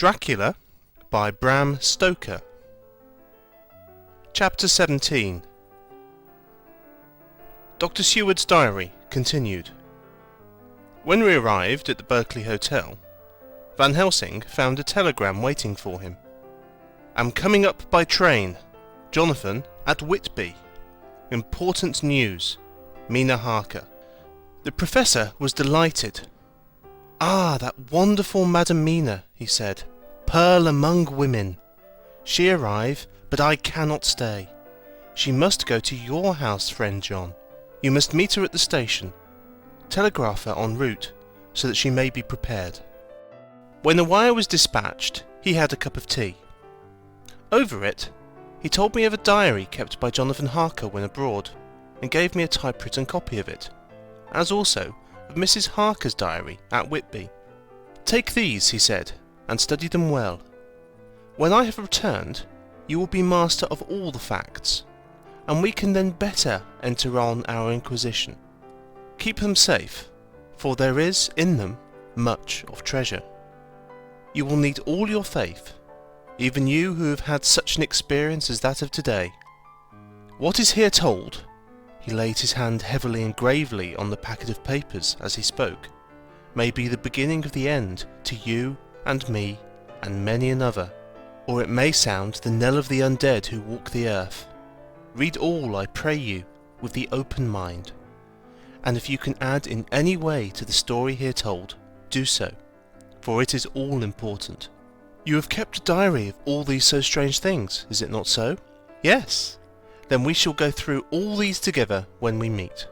Dracula by Bram Stoker. Chapter 17. Dr. Seward's diary continued. When we arrived at the Berkeley Hotel, Van Helsing found a telegram waiting for him. "Am coming up by train. Jonathan at Whitby. Important news. Mina Harker." The professor was delighted. "Ah, that wonderful Madam Mina," he said. "Pearl among women. She arrive, but I cannot stay. She must go to your house, friend John. You must meet her at the station. Telegraph her en route, so that she may be prepared." When the wire was dispatched, he had a cup of tea. Over it, he told me of a diary kept by Jonathan Harker when abroad, and gave me a typewritten copy of it, as also of Mrs. Harker's diary at Whitby. "Take these," he said, "and study them well. When I have returned, you will be master of all the facts, and we can then better enter on our inquisition. Keep them safe, for there is in them much of treasure. You will need all your faith, even you who have had such an experience as that of today. What is here told," he laid his hand heavily and gravely on the packet of papers as he spoke, "may be the beginning of the end to you and me and many another, or it may sound the knell of the undead who walk the earth. Read all, I pray you, with the open mind, and if you can add in any way to the story here told, do so, for it is all important. You have kept a diary of all these so strange things, is it not so?" "Yes." "Then we shall go through all these together when we meet."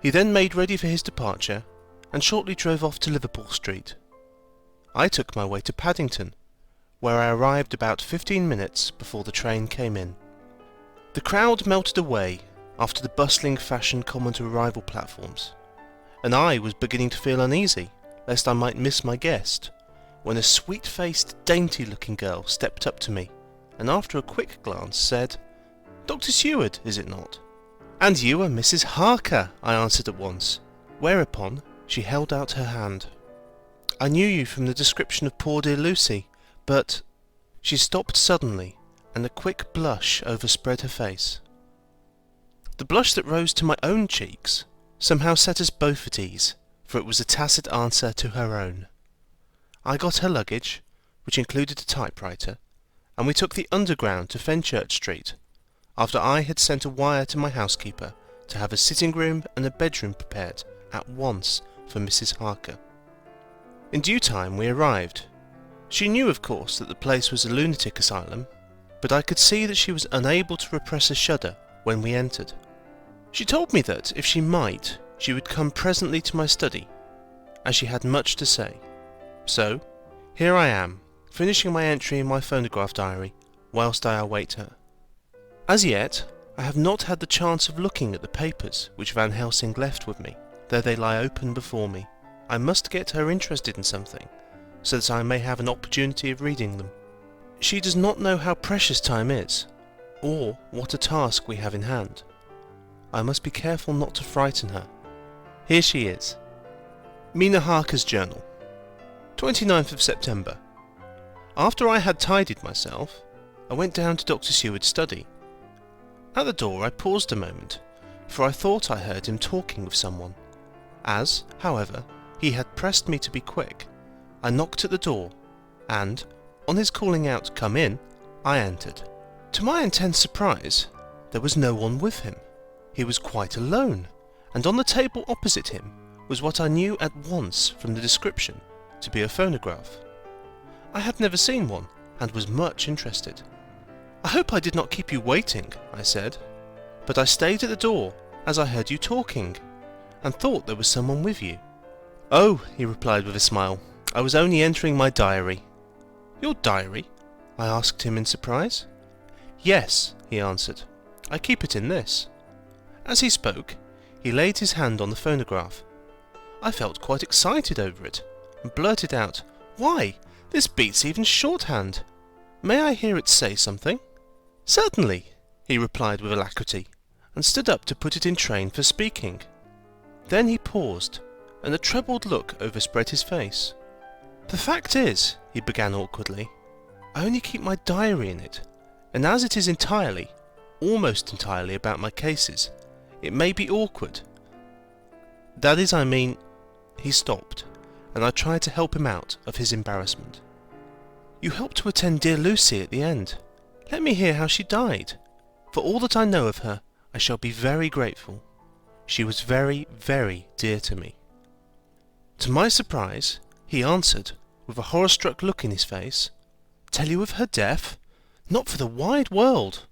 He then made ready for his departure, and shortly drove off to Liverpool Street. I took my way to Paddington, where I arrived about 15 minutes before the train came in. The crowd melted away after the bustling fashion common to arrival platforms, and I was beginning to feel uneasy lest I might miss my guest, when a sweet-faced, dainty-looking girl stepped up to me, and after a quick glance said, "Dr. Seward, is it not?" "And you are Mrs. Harker," I answered at once, whereupon she held out her hand. "I knew you from the description of poor dear Lucy, but—" She stopped suddenly, and a quick blush overspread her face. The blush that rose to my own cheeks somehow set us both at ease, for it was a tacit answer to her own. I got her luggage, which included a typewriter, and we took the Underground to Fenchurch Street, after I had sent a wire to my housekeeper to have a sitting room and a bedroom prepared at once for Mrs. Harker. In due time we arrived. She knew, of course, that the place was a lunatic asylum, but I could see that she was unable to repress a shudder when we entered. She told me that, if she might, she would come presently to my study, as she had much to say. So, here I am, finishing my entry in my phonograph diary, whilst I await her. As yet, I have not had the chance of looking at the papers which Van Helsing left with me, though they lie open before me. I must get her interested in something, so that I may have an opportunity of reading them. She does not know how precious time is, or what a task we have in hand. I must be careful not to frighten her. Here she is. Mina Harker's Journal. 29th of September. After I had tidied myself, I went down to Dr. Seward's study. At the door I paused a moment, for I thought I heard him talking with someone. As, however, he had pressed me to be quick, I knocked at the door, and, on his calling out, "Come in," I entered. To my intense surprise, there was no one with him. He was quite alone, and on the table opposite him was what I knew at once from the description to be a phonograph. I had never seen one, and was much interested. "I hope I did not keep you waiting," I said, "but I stayed at the door as I heard you talking, and thought there was someone with you." "Oh," he replied with a smile, "I was only entering my diary." "Your diary?" I asked him in surprise. "Yes," he answered, "I keep it in this." As he spoke, he laid his hand on the phonograph. I felt quite excited over it, and blurted out, "Why, this beats even shorthand. May I hear it say something?" "Certainly," he replied with alacrity, and stood up to put it in train for speaking. Then he paused, and a troubled look overspread his face. "The fact is," he began awkwardly. "I only keep my diary in it, and as it is entirely, almost entirely about my cases, it may be awkward. That is, I mean..." He stopped, and I tried to help him out of his embarrassment. "You helped to attend dear Lucy at the end. Let me hear how she died. For all that I know of her, I shall be very grateful. She was very, very dear to me." To my surprise, he answered, with a horror-struck look in his face, "Tell you of her death? Not for the wide world."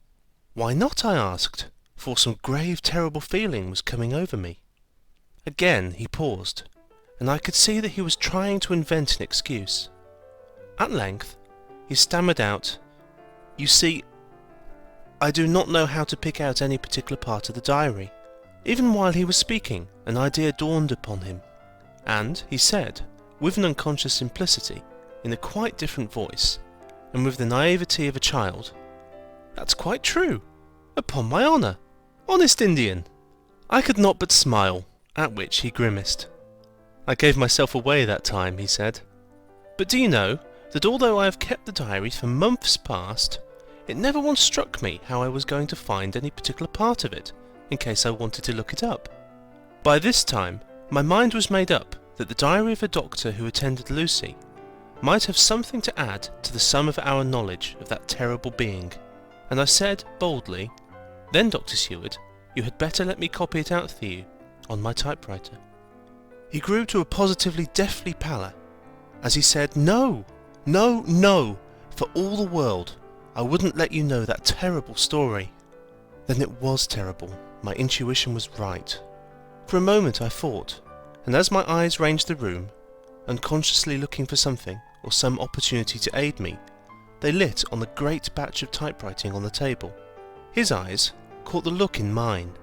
"Why not?" I asked, for some grave, terrible feeling was coming over me. Again he paused, and I could see that he was trying to invent an excuse. At length, he stammered out, "You see, I do not know how to pick out any particular part of the diary." Even while he was speaking, an idea dawned upon him, and he said, with an unconscious simplicity, in a quite different voice, and with the naivety of a child, "That's quite true. Upon my honour. Honest Indian." I could not but smile, at which he grimaced. "I gave myself away that time," he said. "But do you know that although I have kept the diary for months past, it never once struck me how I was going to find any particular part of it, in case I wanted to look it up. By this time, my mind was made up that the diary of a doctor who attended Lucy might have something to add to the sum of our knowledge of that terrible being, and I said boldly, 'Then, Dr. Seward, you had better let me copy it out for you on my typewriter.' He grew to a positively deathly pallor, as he said, 'No, no, no, for all the world, I wouldn't let you know that terrible story.' Then it was terrible. My intuition was right. For a moment I thought, and as my eyes ranged the room, unconsciously looking for something or some opportunity to aid me, they lit on the great batch of typewriting on the table. His eyes caught the look in mine,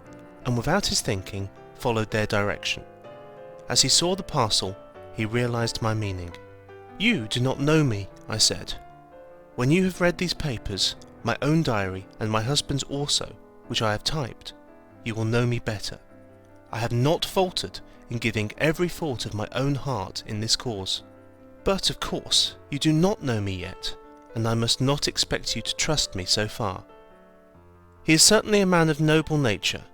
and without his thinking, followed their direction. As he saw the parcel, he realized my meaning. "You do not know me," I said. "When you have read these papers, my own diary and my husband's also, which I have typed, you will know me better. I have not faltered in giving every thought of my own heart in this cause. But, of course, you do not know me yet, and I must not expect you to trust me so far. He is certainly a man of noble nature.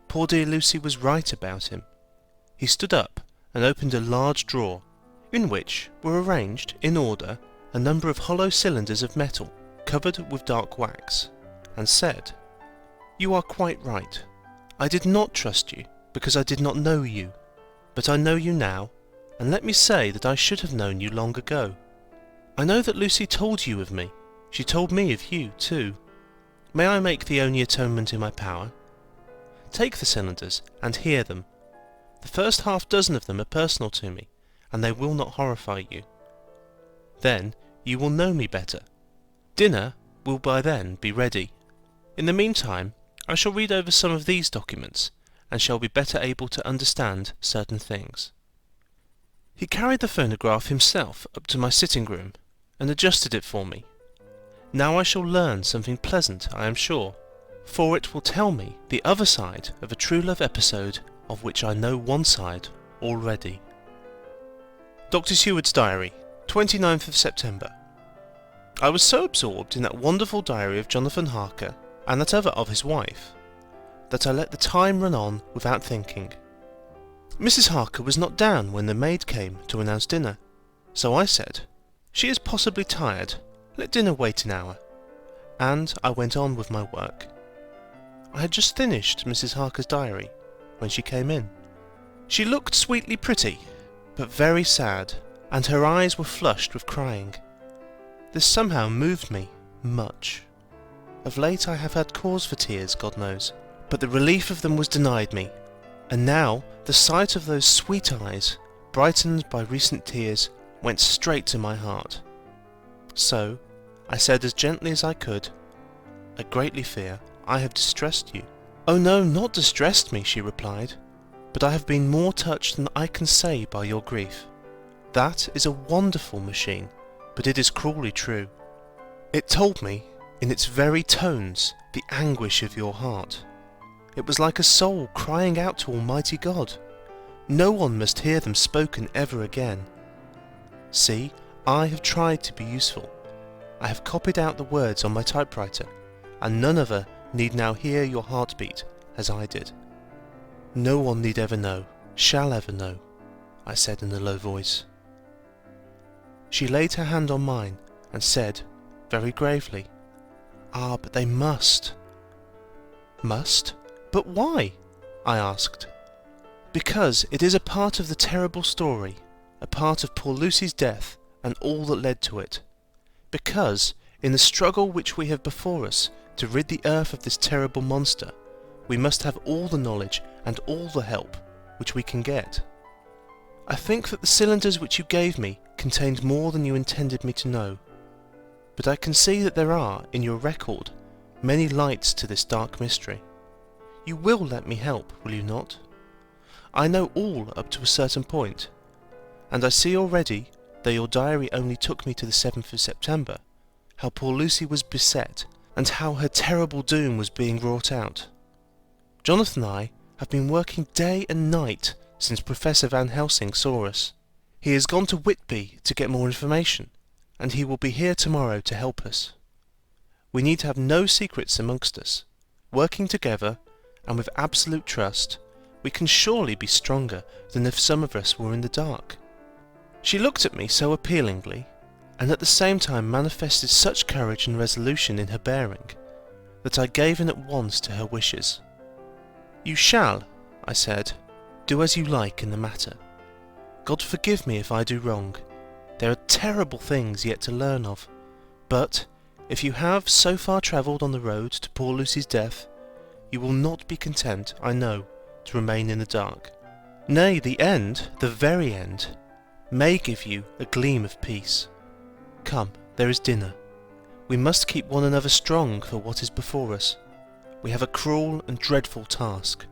Poor dear Lucy was right about him." He stood up and opened a large drawer, in which were arranged, in order, a number of hollow cylinders of metal covered with dark wax, and said, "You are quite right. I did not trust you, because I did not know you. But I know you now, and let me say that I should have known you long ago. I know that Lucy told you of me. She told me of you, too. May I make the only atonement in my power? Take the cylinders, and hear them. The first half-dozen of them are personal to me, and they will not horrify you. Then you will know me better. Dinner will by then be ready. In the meantime, I shall read over some of these documents, and shall be better able to understand certain things." He carried the phonograph himself up to my sitting room, and adjusted it for me. Now I shall learn something pleasant, I am sure, for it will tell me the other side of a true love episode of which I know one side already. Dr. Seward's Diary, 29th of September. I was so absorbed in that wonderful diary of Jonathan Harker, and that other of his wife, that I let the time run on without thinking. Mrs. Harker was not down when the maid came to announce dinner, so I said, "She is possibly tired, let dinner wait an hour," and I went on with my work. I had just finished Mrs. Harker's diary when she came in. She looked sweetly pretty, but very sad, and her eyes were flushed with crying. This somehow moved me much. Of late I have had cause for tears, God knows, but the relief of them was denied me, and now the sight of those sweet eyes, brightened by recent tears, went straight to my heart. So I said as gently as I could, "I greatly fear I have distressed you." "Oh no, not distressed me," she replied, "but I have been more touched than I can say by your grief. That is a wonderful machine, but it is cruelly true. It told me, in its very tones, the anguish of your heart. It was like a soul crying out to Almighty God. No one must hear them spoken ever again. See, I have tried to be useful. I have copied out the words on my typewriter, and none other need now hear your heartbeat as I did. No one need ever know, shall ever know, I said in a low voice. She laid her hand on mine and said, very gravely, "Ah, but they must." Must? But why? I asked. Because it is a part of the terrible story, a part of poor Lucy's death and all that led to it. Because, in the struggle which we have before us to rid the earth of this terrible monster, we must have all the knowledge and all the help which we can get. I think that the cylinders which you gave me contained more than you intended me to know, but I can see that there are, in your record, many lights to this dark mystery. You will let me help, will you not? I know all up to a certain point, and I see already, though your diary only took me to the 7th of September, how poor Lucy was beset, and how her terrible doom was being wrought out. Jonathan and I have been working day and night since Professor Van Helsing saw us. He has gone to Whitby to get more information, and he will be here tomorrow to help us. We need to have no secrets amongst us. Working together, and with absolute trust, we can surely be stronger than if some of us were in the dark. She looked at me so appealingly, and at the same time manifested such courage and resolution in her bearing, that I gave in at once to her wishes. "You shall," I said, "do as you like in the matter. God forgive me if I do wrong. There are terrible things yet to learn of, but if you have so far travelled on the road to poor Lucy's death, you will not be content, I know, to remain in the dark. Nay, the end, the very end, may give you a gleam of peace. Come, there is dinner. We must keep one another strong for what is before us. We have a cruel and dreadful task.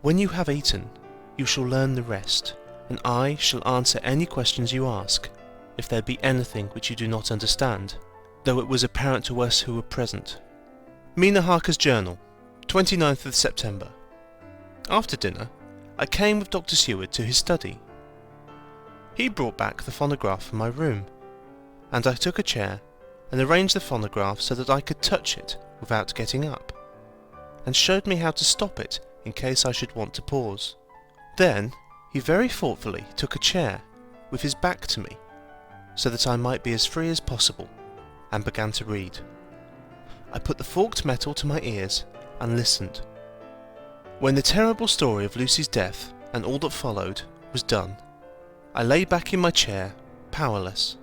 When you have eaten, you shall learn the rest, and I shall answer any questions you ask, if there be anything which you do not understand, though it was apparent to us who were present." Mina Harker's Journal, 29th of September. After dinner, I came with Dr. Seward to his study. He brought back the phonograph from my room, and I took a chair and arranged the phonograph so that I could touch it without getting up, and showed me how to stop it in case I should want to pause. Then he very thoughtfully took a chair with his back to me, so that I might be as free as possible, and began to read. I put the forked metal to my ears and listened. When the terrible story of Lucy's death and all that followed was done, I lay back in my chair, powerless.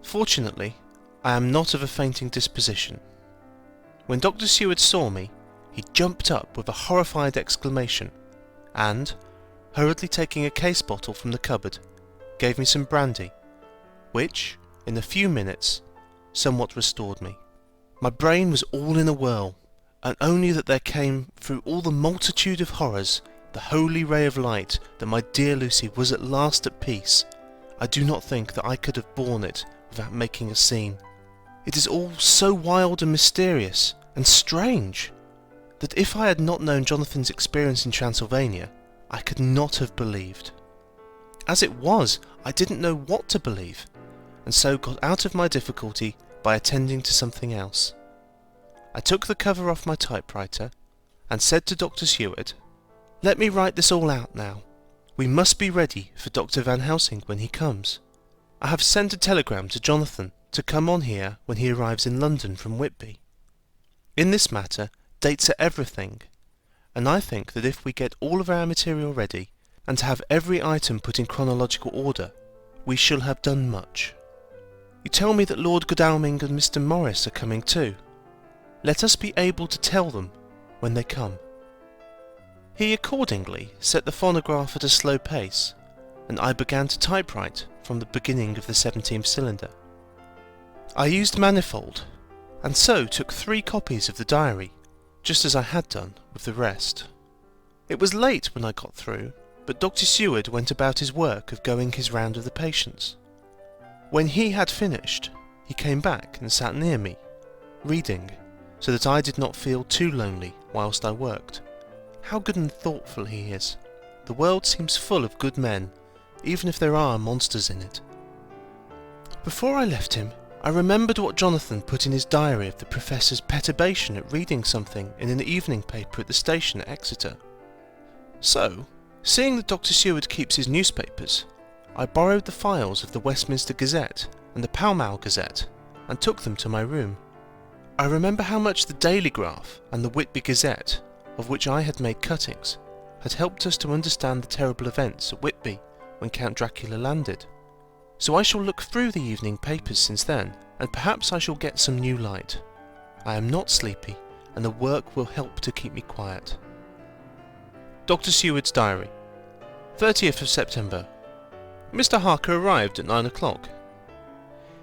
Fortunately, I am not of a fainting disposition. When Dr. Seward saw me, he jumped up with a horrified exclamation, and, hurriedly taking a case bottle from the cupboard, gave me some brandy, which, in a few minutes, somewhat restored me. My brain was all in a whirl, and only that there came through all the multitude of horrors the holy ray of light that my dear Lucy was at last at peace, I do not think that I could have borne it without making a scene. It is all so wild and mysterious and strange, that if I had not known Jonathan's experience in Transylvania, I could not have believed. As it was, I didn't know what to believe, and so got out of my difficulty by attending to something else. I took the cover off my typewriter, and said to Dr. Seward, "Let me write this all out now. We must be ready for Dr. Van Helsing when he comes. I have sent a telegram to Jonathan to come on here when he arrives in London from Whitby. In this matter, dates are everything, and I think that if we get all of our material ready, and have every item put in chronological order, we shall have done much. You tell me that Lord Godalming and Mr. Morris are coming too. Let us be able to tell them when they come." He accordingly set the phonograph at a slow pace, and I began to typewrite from the beginning of the 17th cylinder. I used manifold, and so took 3 copies of the diary, just as I had done with the rest. It was late when I got through, but Dr. Seward went about his work of going his round of the patients. When he had finished, he came back and sat near me, reading, so that I did not feel too lonely whilst I worked. How good and thoughtful he is. The world seems full of good men, even if there are monsters in it. Before I left him, I remembered what Jonathan put in his diary of the Professor's perturbation at reading something in an evening paper at the station at Exeter. So, seeing that Dr. Seward keeps his newspapers, I borrowed the files of the Westminster Gazette and the Pall Mall Gazette and took them to my room. I remember how much the Daily Graph and the Whitby Gazette, of which I had made cuttings, had helped us to understand the terrible events at Whitby when Count Dracula landed. So I shall look through the evening papers since then, and perhaps I shall get some new light. I am not sleepy, and the work will help to keep me quiet. Dr. Seward's Diary, 30th of September. Mr. Harker arrived at 9 o'clock.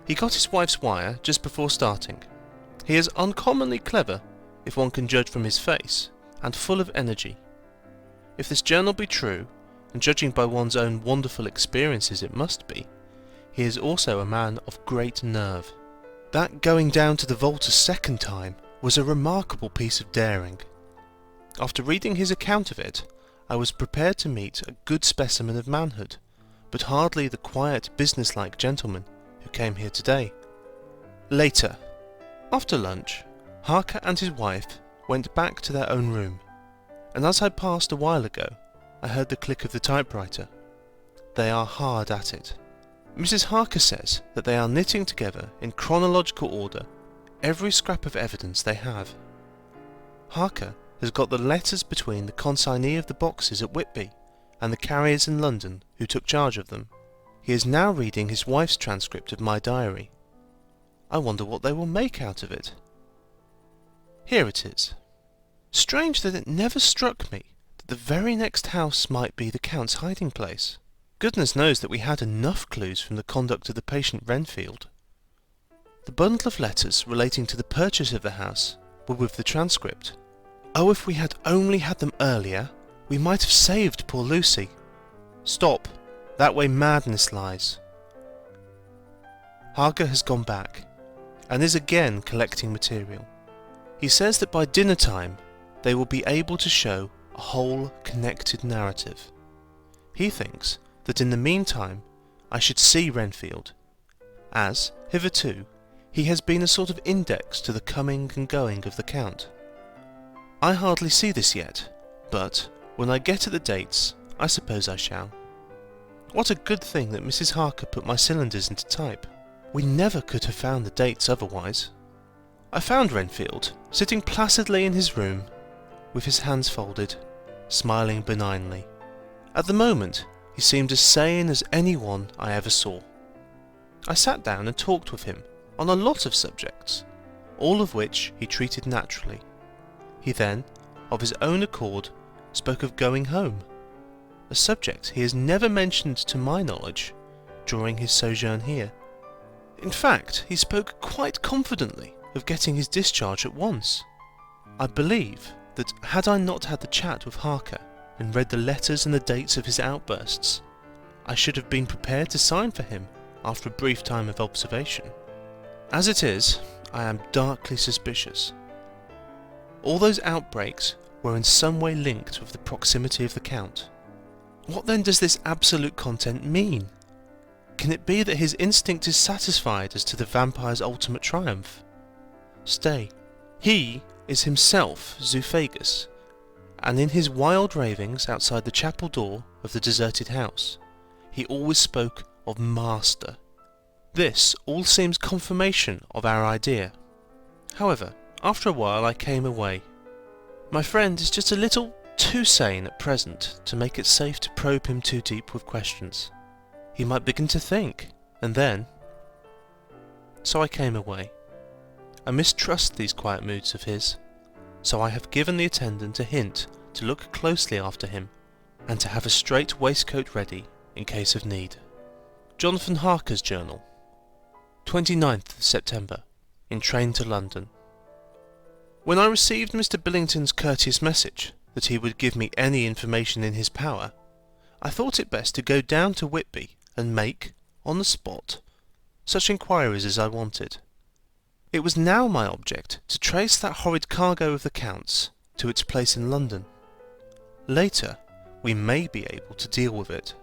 He got his wife's wire just before starting. He is uncommonly clever, if one can judge from his face, and full of energy. If this journal be true, and judging by one's own wonderful experiences it must be, he is also a man of great nerve. That going down to the vault a second time was a remarkable piece of daring. After reading his account of it, I was prepared to meet a good specimen of manhood, but hardly the quiet, businesslike gentleman who came here today. Later, after lunch, Harker and his wife went back to their own room, and as I passed a while ago, I heard the click of the typewriter. They are hard at it. Mrs. Harker says that they are knitting together in chronological order every scrap of evidence they have. Harker has got the letters between the consignee of the boxes at Whitby and the carriers in London who took charge of them. He is now reading his wife's transcript of my diary. I wonder what they will make out of it. Here it is. Strange that it never struck me that the very next house might be the Count's hiding place. Goodness knows that we had enough clues from the conduct of the patient Renfield. The bundle of letters relating to the purchase of the house were with the transcript. Oh, if we had only had them earlier, we might have saved poor Lucy. Stop, that way madness lies. Harker has gone back, and is again collecting material. He says that by dinner time they will be able to show a whole connected narrative. He thinks that in the meantime I should see Renfield, as, hitherto, he has been a sort of index to the coming and going of the Count. I hardly see this yet, but when I get at the dates, I suppose I shall. What a good thing that Mrs. Harker put my cylinders into type. We never could have found the dates otherwise. I found Renfield sitting placidly in his room, with his hands folded, smiling benignly. At the moment, he seemed as sane as anyone I ever saw. I sat down and talked with him on a lot of subjects, all of which he treated naturally. He then, of his own accord, spoke of going home, a subject he has never mentioned to my knowledge during his sojourn here. In fact, he spoke quite confidently of getting his discharge at once. I believe that had I not had the chat with Harker and read the letters and the dates of his outbursts, I should have been prepared to sign for him after a brief time of observation. As it is, I am darkly suspicious. All those outbreaks were in some way linked with the proximity of the Count. What then does this absolute content mean? Can it be that his instinct is satisfied as to the vampire's ultimate triumph? Stay, he is himself Zoophagous, and in his wild ravings outside the chapel door of the deserted house, he always spoke of Master. This all seems confirmation of our idea. However, after a while I came away. My friend is just a little too sane at present to make it safe to probe him too deep with questions. He might begin to think, and then... So I came away. I mistrust these quiet moods of his, so I have given the attendant a hint to look closely after him, and to have a straight waistcoat ready in case of need. Jonathan Harker's Journal, 29th of September, in train to London. When I received Mr. Billington's courteous message that he would give me any information in his power, I thought it best to go down to Whitby and make, on the spot, such inquiries as I wanted. It was now my object to trace that horrid cargo of the Count's to its place in London. Later, we may be able to deal with it.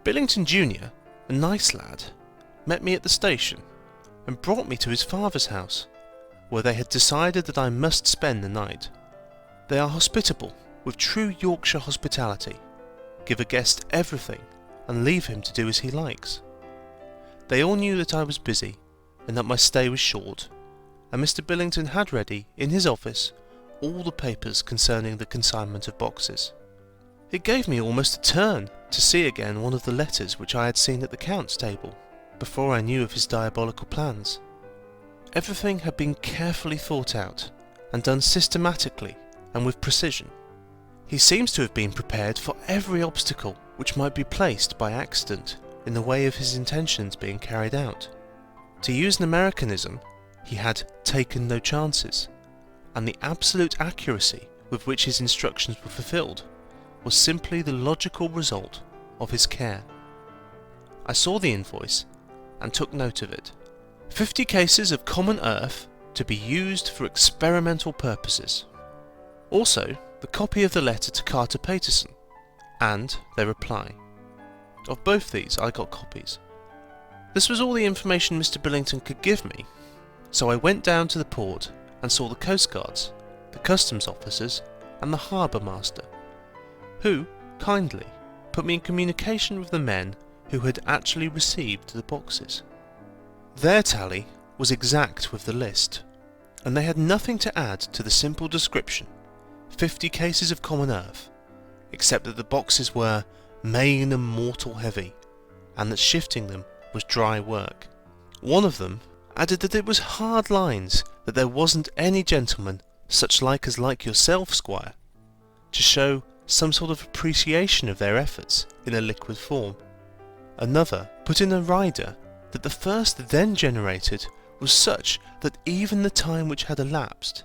Billington Jr., a nice lad, met me at the station and brought me to his father's house, where they had decided that I must spend the night. They are hospitable, with true Yorkshire hospitality, give a guest everything and leave him to do as he likes. They all knew that I was busy and that my stay was short, and Mr. Billington had ready, in his office, all the papers concerning the consignment of boxes. It gave me almost a turn to see again one of the letters which I had seen at the Count's table, before I knew of his diabolical plans. Everything had been carefully thought out, and done systematically and with precision. He seems to have been prepared for every obstacle which might be placed by accident in the way of his intentions being carried out. To use an Americanism, he had taken no chances, and the absolute accuracy with which his instructions were fulfilled was simply the logical result of his care. I saw the invoice and took note of it. 50 cases of common earth to be used for experimental purposes. Also, the copy of the letter to Carter Paterson, and their reply. Of both these I got copies. This was all the information Mr. Billington could give me, so I went down to the port and saw the coastguards, the customs officers and the harbour master, who, kindly, put me in communication with the men who had actually received the boxes. Their tally was exact with the list, and they had nothing to add to the simple description, 50 cases of common earth, except that the boxes were main and mortal heavy, and that shifting them was dry work. One of them added that it was hard lines, that there wasn't any gentleman such like as like yourself, squire, to show some sort of appreciation of their efforts in a liquid form. Another put in a rider that the first then generated was such that even the time which had elapsed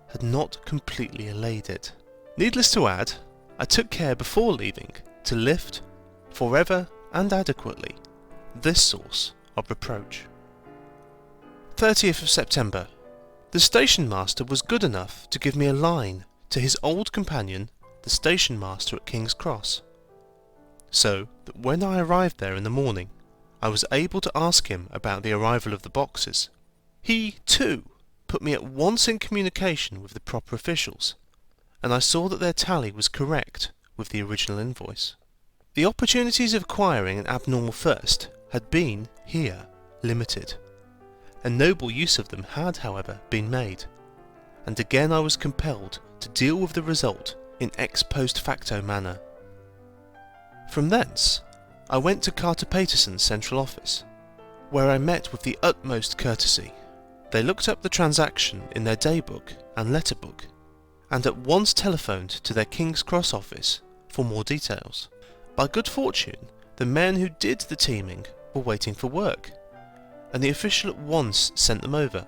had not completely allayed it. Needless to add, I took care before leaving to lift, forever and adequately, this source of reproach. 30th of September. The station master was good enough to give me a line to his old companion, the station master at King's Cross, so that when I arrived there in the morning, I was able to ask him about the arrival of the boxes. He, too, put me at once in communication with the proper officials, and I saw that their tally was correct with the original invoice. The opportunities of acquiring an abnormal first had been, here, limited. A noble use of them had, however, been made, and again I was compelled to deal with the result in ex post facto manner. From thence, I went to Carter Paterson's central office, where I met with the utmost courtesy. They looked up the transaction in their daybook and letterbook, and at once telephoned to their King's Cross office for more details. By good fortune, the men who did the teaming were waiting for work, and the official at once sent them over,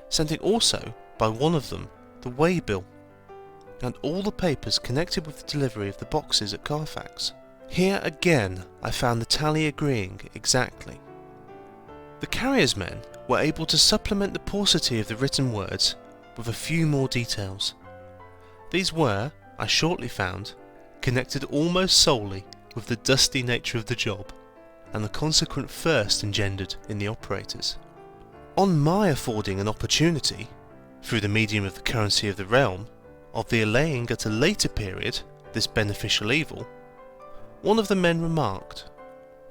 sending also, by one of them, the way bill, and all the papers connected with the delivery of the boxes at Carfax. Here again I found the tally agreeing exactly. The carrier's men were able to supplement the paucity of the written words with a few more details. These were, I shortly found, connected almost solely with the dusty nature of the job, and the consequent thirst engendered in the operators. On my affording an opportunity, through the medium of the currency of the realm, of the allaying at a later period this beneficial evil, one of the men remarked,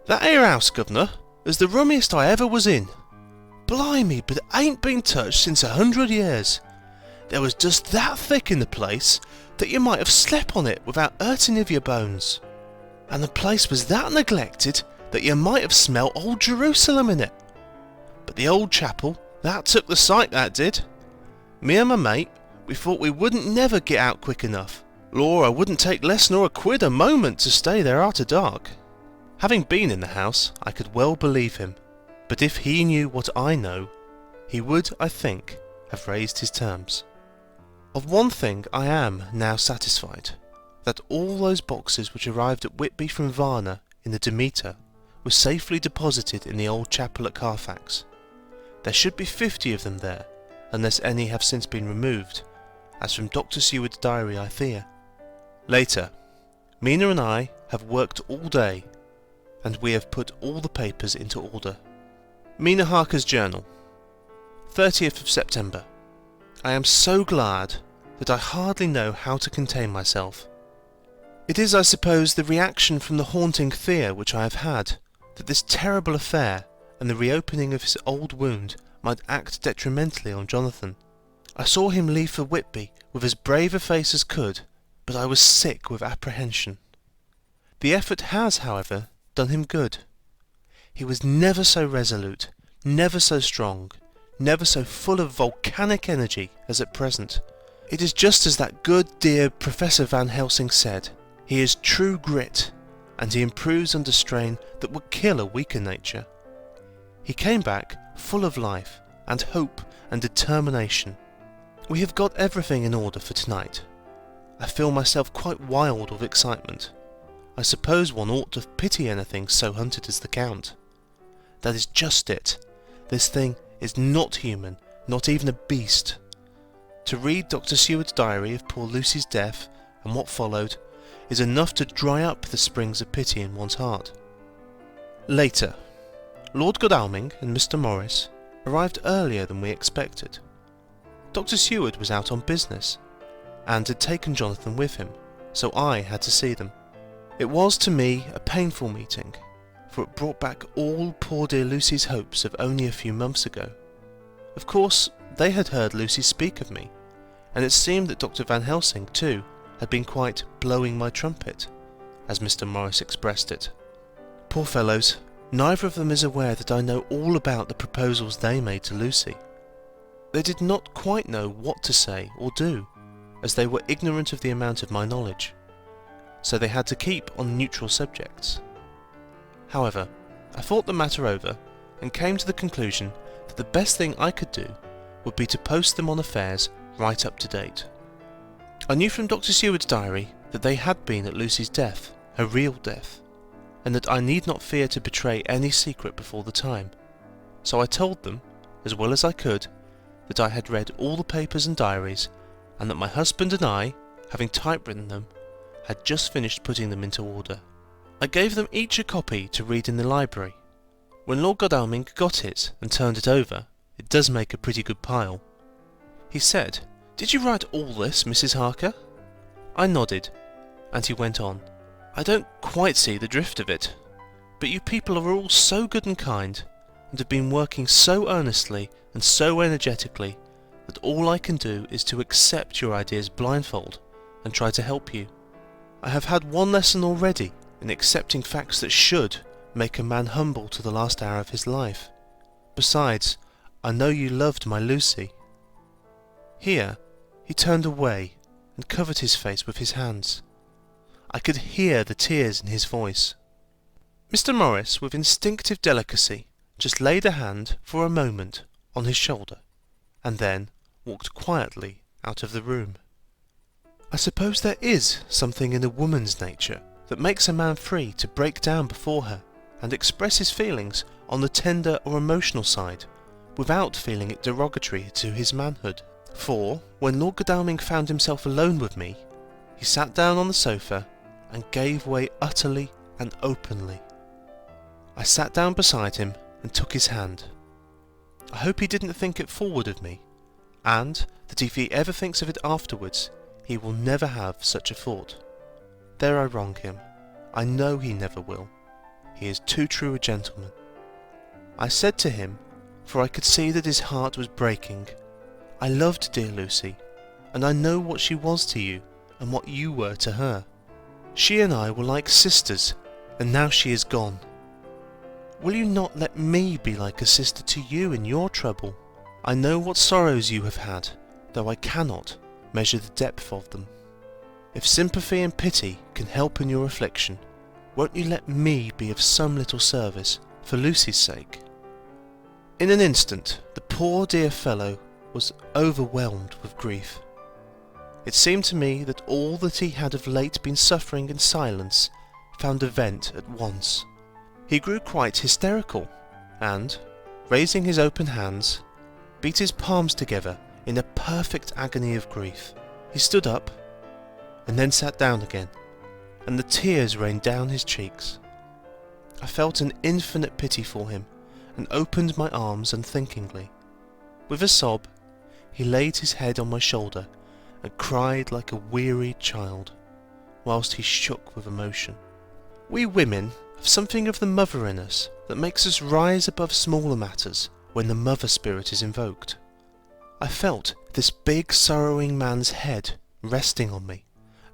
"That 'ere house, governor, is the rummiest I ever was in. Blimey, but it ain't been touched since 100 years. There was just that thick in the place that you might have slept on it without hurting of your bones. And the place was that neglected that you might have smelt old Jerusalem in it. But the old chapel, that took the sight, that did. Me and my mate, we thought we wouldn't never get out quick enough. Lor, I wouldn't take less nor a quid a moment to stay there after dark." Having been in the house, I could well believe him, but if he knew what I know, he would, I think, have raised his terms. Of one thing I am now satisfied, that all those boxes which arrived at Whitby from Varna in the Demeter were safely deposited in the old chapel at Carfax. There should be 50 of them there, unless any have since been removed, as from Dr. Seward's diary I fear. Later, Mina and I have worked all day, and we have put all the papers into order. Mina Harker's journal, 30th of September. I am so glad that I hardly know how to contain myself. It is, I suppose, the reaction from the haunting fear which I have had, that this terrible affair and the reopening of his old wound might act detrimentally on Jonathan. I saw him leave for Whitby with as brave a face as could, but I was sick with apprehension. The effort has, however, done him good. He was never so resolute, never so strong, never so full of volcanic energy as at present. It is just as that good dear Professor Van Helsing said, he is true grit, and he improves under strain that would kill a weaker nature. He came back full of life, and hope, and determination. We have got everything in order for tonight. I feel myself quite wild with excitement. I suppose one ought to pity anything so hunted as the Count. That is just it. This thing is not human, not even a beast. To read Dr. Seward's diary of poor Lucy's death, and what followed, is enough to dry up the springs of pity in one's heart. Later, Lord Godalming and Mr. Morris arrived earlier than we expected. Dr. Seward was out on business, and had taken Jonathan with him, so I had to see them. It was to me a painful meeting, for it brought back all poor dear Lucy's hopes of only a few months ago. Of course, they had heard Lucy speak of me, and it seemed that Dr. Van Helsing, too, had been quite blowing my trumpet, as Mr. Morris expressed it. Poor fellows, neither of them is aware that I know all about the proposals they made to Lucy. They did not quite know what to say or do, as they were ignorant of the amount of my knowledge, so they had to keep on neutral subjects. However, I thought the matter over, and came to the conclusion that the best thing I could do would be to post them on affairs right up to date. I knew from Dr. Seward's diary that they had been at Lucy's death, her real death, and that I need not fear to betray any secret before the time, so I told them, as well as I could, that I had read all the papers and diaries, and that my husband and I, having typewritten them, had just finished putting them into order. I gave them each a copy to read in the library. When Lord Godalming got it and turned it over, it does make a pretty good pile. He said, "Did you write all this, Mrs. Harker?" I nodded, and he went on, "I don't quite see the drift of it, but you people are all so good and kind, and have been working so earnestly and so energetically, that all I can do is to accept your ideas blindfold and try to help you. I have had one lesson already in accepting facts that should make a man humble to the last hour of his life. Besides, I know you loved my Lucy." Here he turned away and covered his face with his hands. I could hear the tears in his voice. Mr. Morris, with instinctive delicacy, just laid a hand for a moment on his shoulder, and then walked quietly out of the room. I suppose there is something in a woman's nature that makes a man free to break down before her and express his feelings on the tender or emotional side, without feeling it derogatory to his manhood. For, when Lord Godalming found himself alone with me, he sat down on the sofa and gave way utterly and openly. I sat down beside him and took his hand. I hope he didn't think it forward of me, and that if he ever thinks of it afterwards, he will never have such a thought. There I wrong him. I know he never will. He is too true a gentleman. I said to him, for I could see that his heart was breaking, "I loved dear Lucy, and I know what she was to you, and what you were to her. She and I were like sisters, and now she is gone. Will you not let me be like a sister to you in your trouble? I know what sorrows you have had, though I cannot measure the depth of them. If sympathy and pity can help in your affliction, won't you let me be of some little service for Lucy's sake?" In an instant the poor dear fellow was overwhelmed with grief. It seemed to me that all that he had of late been suffering in silence found a vent at once. He grew quite hysterical, and, raising his open hands, beat his palms together in a perfect agony of grief. He stood up, and then sat down again, and the tears rained down his cheeks. I felt an infinite pity for him, and opened my arms unthinkingly. With a sob, he laid his head on my shoulder and cried like a wearied child, whilst he shook with emotion. We women have something of the mother in us that makes us rise above smaller matters when the mother spirit is invoked. I felt this big sorrowing man's head resting on me,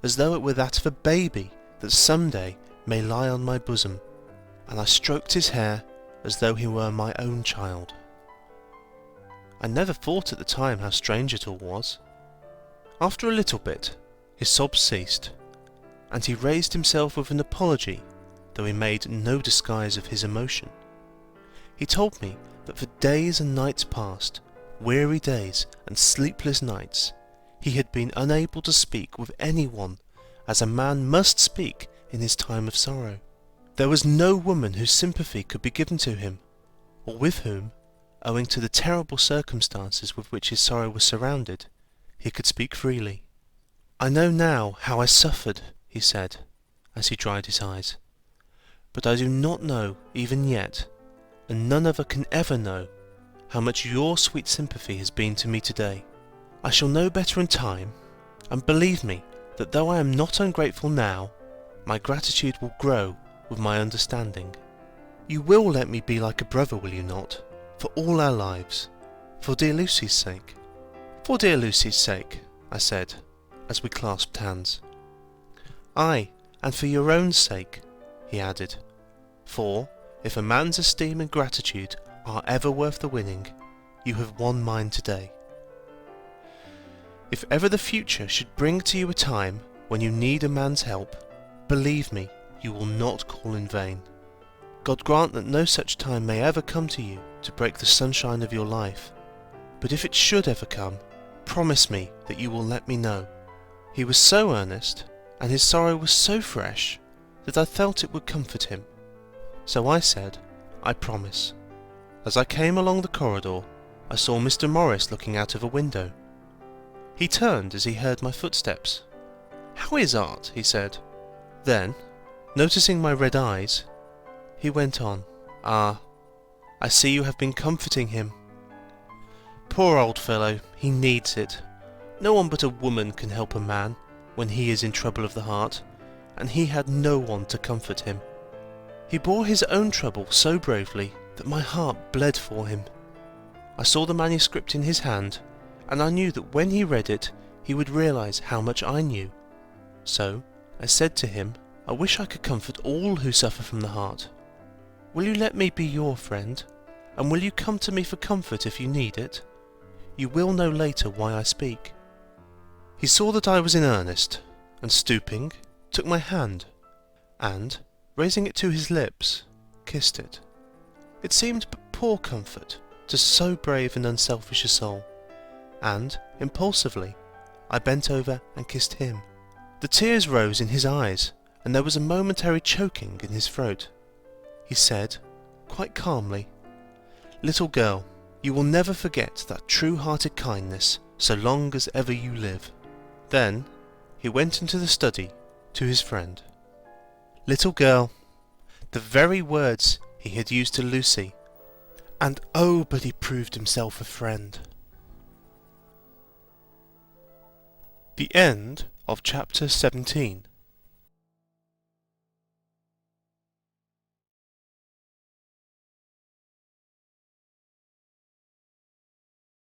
as though it were that of a baby that someday may lie on my bosom, and I stroked his hair as though he were my own child. I never thought at the time how strange it all was. After a little bit, his sobs ceased, and he raised himself with an apology, though he made no disguise of his emotion. He told me that for days and nights past, weary days and sleepless nights, he had been unable to speak with anyone as a man must speak in his time of sorrow. There was no woman whose sympathy could be given to him, or with whom, owing to the terrible circumstances with which his sorrow was surrounded, he could speak freely. "I know now how I suffered," he said, as he dried his eyes, "but I do not know even yet, and none other can ever know, how much your sweet sympathy has been to me today. I shall know better in time, and believe me that though I am not ungrateful now, my gratitude will grow with my understanding. You will let me be like a brother, will you not, for all our lives, for dear Lucy's sake?" "For dear Lucy's sake," I said, as we clasped hands. "Aye, and for your own sake," he added, "for, if a man's esteem and gratitude are ever worth the winning, you have won mine today. If ever the future should bring to you a time when you need a man's help, believe me, you will not call in vain. God grant that no such time may ever come to you to break the sunshine of your life, but if it should ever come, promise me that you will let me know." He was so earnest, and his sorrow was so fresh, that I felt it would comfort him. So I said, "I promise." As I came along the corridor, I saw Mr. Morris looking out of a window. He turned as he heard my footsteps. "How is Art?" he said. Then, noticing my red eyes, he went on, "Ah, I see you have been comforting him. Poor old fellow, he needs it. No one but a woman can help a man when he is in trouble of the heart, and he had no one to comfort him. He bore his own trouble so bravely that my heart bled for him. I saw the manuscript in his hand, and I knew that when he read it, he would realize how much I knew. So I said to him, I wish I could comfort all who suffer from the heart. Will you let me be your friend, and will you come to me for comfort if you need it? You will know later why I speak." He saw that I was in earnest, and stooping, took my hand, and, raising it to his lips, kissed it. It seemed but poor comfort to so brave and unselfish a soul, and, impulsively, I bent over and kissed him. The tears rose in his eyes, and there was a momentary choking in his throat. He said, quite calmly, "Little girl, you will never forget that true-hearted kindness so long as ever you live." Then he went into the study to his friend. Little girl, the very words he had used to Lucy, and oh, but he proved himself a friend. The end of chapter 17.